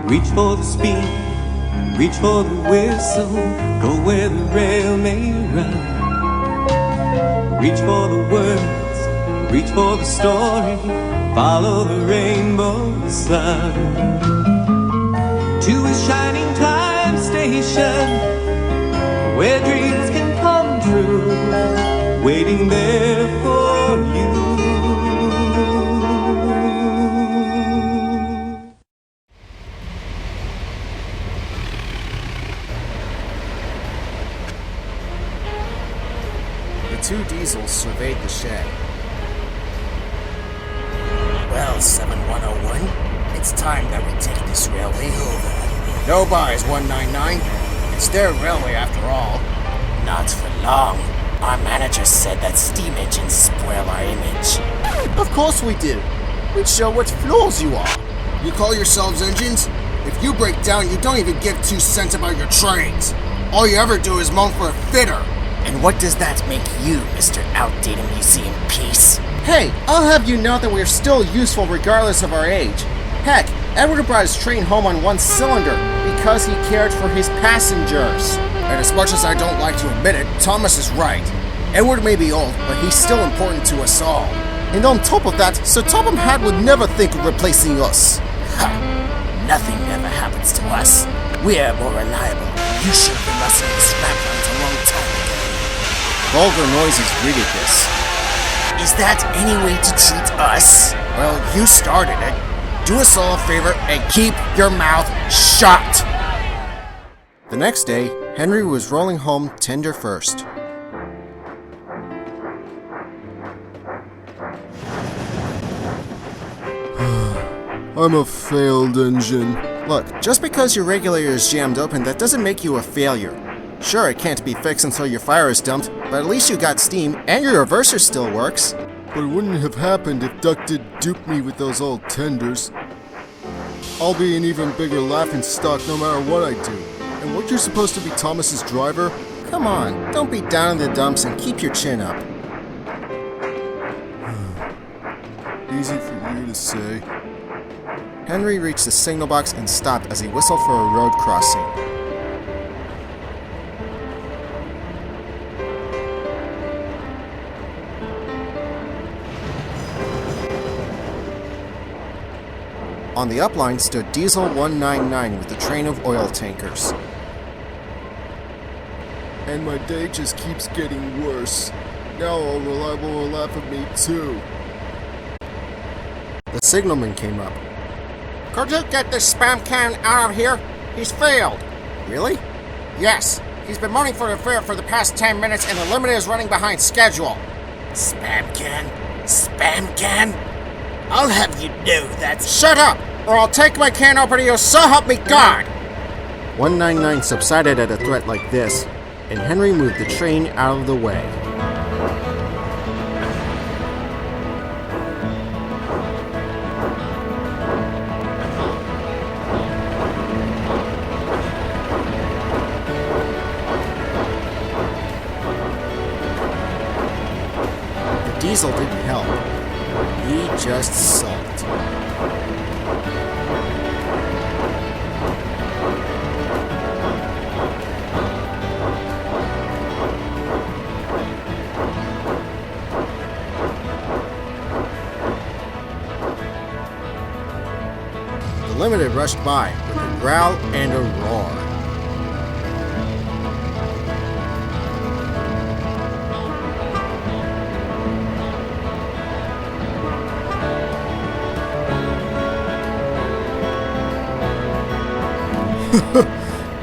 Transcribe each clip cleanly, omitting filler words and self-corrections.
Reach for the speed, reach for the whistle, go where the rail may run. Reach for the words, reach for the story, follow the rainbow sun. To a shining time station, where dreams can come true, waiting there for you. The two Diesels surveyed the shed. Well, 7101, it's time that we take this railway over. No buys, 199. It's their railway after all. Not for long. Our manager said that steam engines spoil our image. Of course we do. We'd show what flaws you are. You call yourselves engines? If you break down, you don't even give 2 cents about your trains. All you ever do is moan for a fitter. And what does that make you, Mr. Outdated Museum Piece? Hey, I'll have you know that we're still useful regardless of our age. Heck, Edward brought his train home on 1 cylinder because he cared for his passengers. And as much as I don't like to admit it, Thomas is right. Edward may be old, but he's still important to us all. And on top of that, Sir Topham Hatt would never think of replacing us. Ha! Nothing ever happens to us. We're more reliable. You should have been rusting the scrap lines a long time ago. Vulgar noises greeted this. Is that any way to treat us? Well, you started it. Do us all a favor and keep your mouth shut! The next day, Henry was rolling home tender first. I'm a failed engine. Look, just because your regulator is jammed open, that doesn't make you a failure. Sure, it can't be fixed until your fire is dumped, but at least you got steam, and your reverser still works. But it wouldn't have happened if Duck did dupe me with those old tenders. I'll be an even bigger laughingstock no matter what I do. And what, you're supposed to be Thomas's driver? Come on, don't be down in the dumps and keep your chin up. Easy for you to say. Henry reached the signal box and stopped as he whistled for a road crossing. On the upline stood Diesel 199 with a train of oil tankers. And my day just keeps getting worse. Now all reliable will laugh at me too. The signalman came up. Could you get this spam can out of here? He's failed. Really? Yes. He's been moaning for the fare for the past 10 minutes and the limit is running behind schedule. Spam can? Spam can? I'll have you know that's— Shut up, or I'll take my can over to you, so help me God! 199 subsided at a threat like this, and Henry moved the train out of the way. The diesel didn't help. He just sulked. The Limited rushed by with a growl and a roar.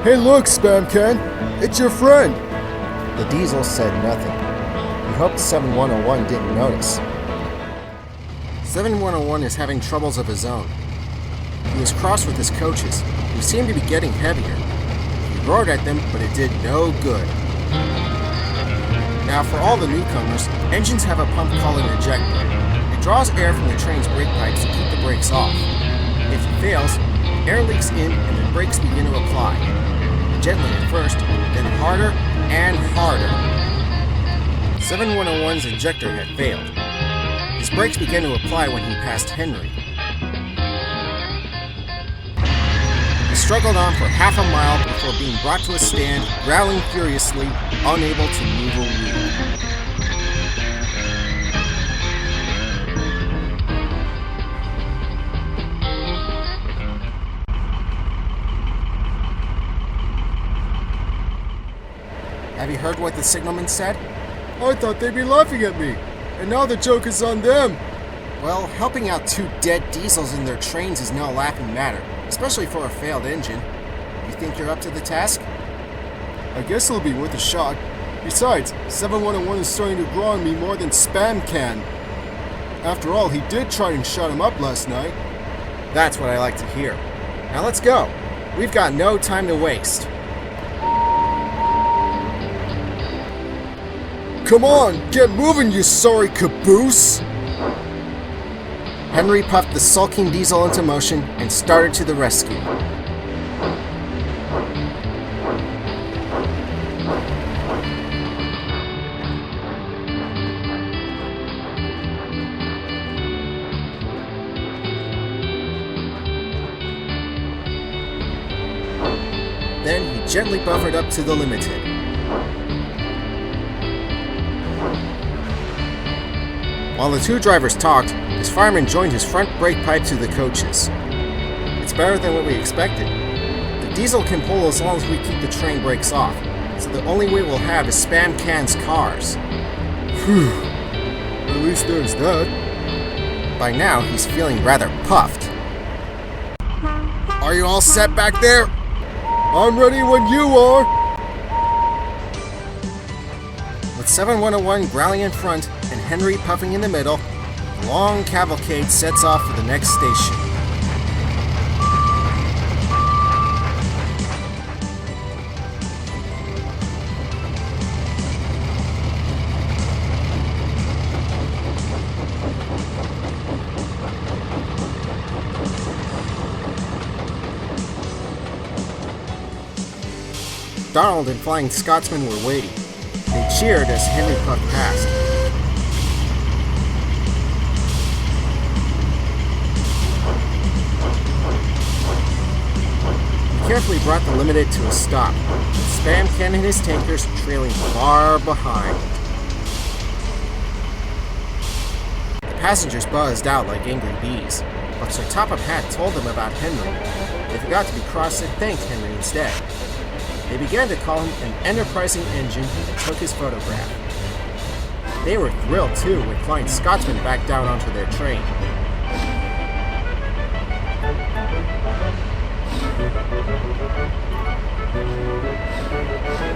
Hey look, Spam Can! It's your friend! The Diesel said nothing. He hoped 7101 didn't notice. 7101 is having troubles of his own. He was cross with his coaches, who seemed to be getting heavier. He roared at them, but it did no good. Now for all the newcomers, engines have a pump called an ejector. It draws air from the train's brake pipes to keep the brakes off. If it fails, air leaks in and the brakes begin to apply. Gently at first, then harder and harder. 7101's injector had failed. His brakes began to apply when he passed Henry. struggled on for half a mile before being brought to a stand, growling furiously, unable to move a wheel. Have you heard what the signalman said? I thought they'd be laughing at me, and now the joke is on them. Well, helping out two dead diesels in their trains is no laughing matter, especially for a failed engine. You think you're up to the task? I guess it'll be worth a shot. Besides, 7101 is starting to grow on me more than Spam can. After all, he did try and shut him up last night. That's what I like to hear. Now let's go. We've got no time to waste. Come on, get moving, you sorry caboose! Henry puffed the sulking diesel into motion and started to the rescue. Then he gently buffered up to the limited. While the two drivers talked, his fireman joined his front brake pipe to the coaches. It's better than what we expected. The diesel can pull as long as we keep the train brakes off, so the only way we'll have is Spam Can's cars. Phew. At least there's that. By now, he's feeling rather puffed. Are you all set back there? I'm ready when you are! With 7101 growling in front and Henry puffing in the middle, the long cavalcade sets off for the next station. Donald and Flying Scotsman were waiting. They cheered as Henry puffed past. He carefully brought the Limited to a stop, with Spam Can and his tankers trailing far behind. The passengers buzzed out like angry bees, but Sir Topham Hatt told them about Henry. They forgot to be cross and thanked Henry instead. They began to call him an enterprising engine and took his photograph. They were thrilled too when Flying Scotsman backed down onto their train.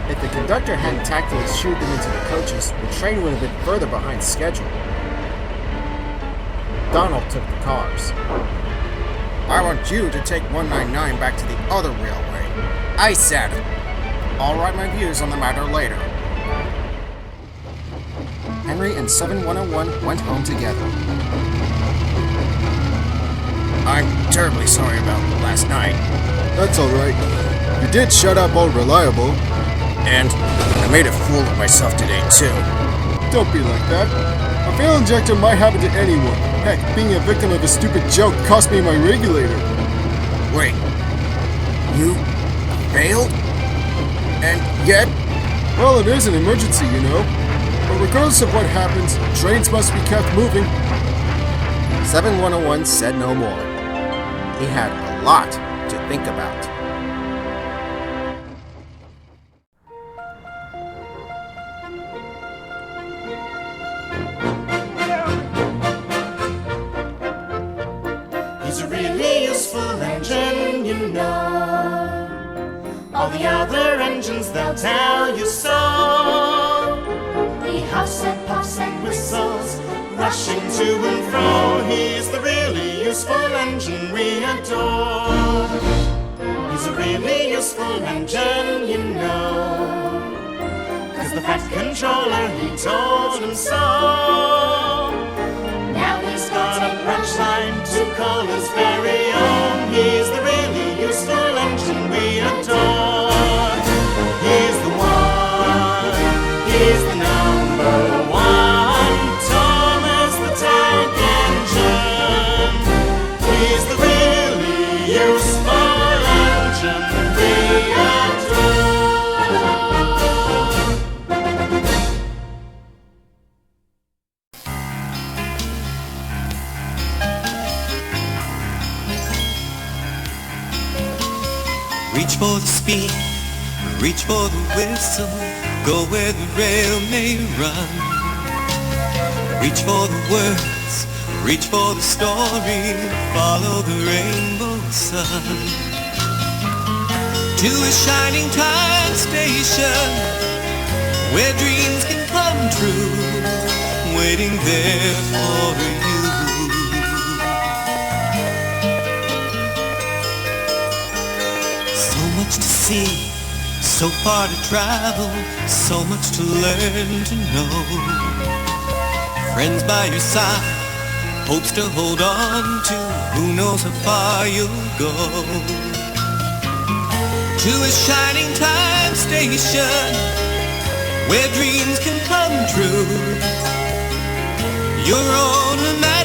If the conductor hadn't tactfully shooed them into the coaches, the train would have been further behind schedule. Donald took the cars. I want you to take 199 back to the other railway. I said it. I'll write my views on the matter later. Henry and 7101 went home together. I'm terribly sorry about last night. That's alright. You did shut up old Reliable. And I made a fool of myself today, too. Don't be like that. A fail injector might happen to anyone. Heck, being a victim of a stupid joke cost me my regulator. Wait. You failed? And yet? Well, it is an emergency, you know. But regardless of what happens, trains must be kept moving. 7101 said no more. He had a lot to think about. He's a really useful engine, you know. All the other engines, they'll tell you so. He huffs and puffs and whistles, rushing to and fro. He's the really useful engine we adore. He's a really useful engine, you know. 'Cause the Fat Controller, he told him so. Now he's got a punchline to call his very own. He's the really useful engine we adore. He's the one, he's the number one. Thomas the Tank Engine. He's the really useful engine. Reach for the speed, reach for the whistle, go where the rail may run. Reach for the words, reach for the story, follow the rainbow sun. To a shining time station, where dreams can come true, waiting there for you. So much to see, so far to travel, so much to learn to know. Friends by your side, hopes to hold on to, who knows how far you'll go. To a shining time station, where dreams can come true, your own imagination.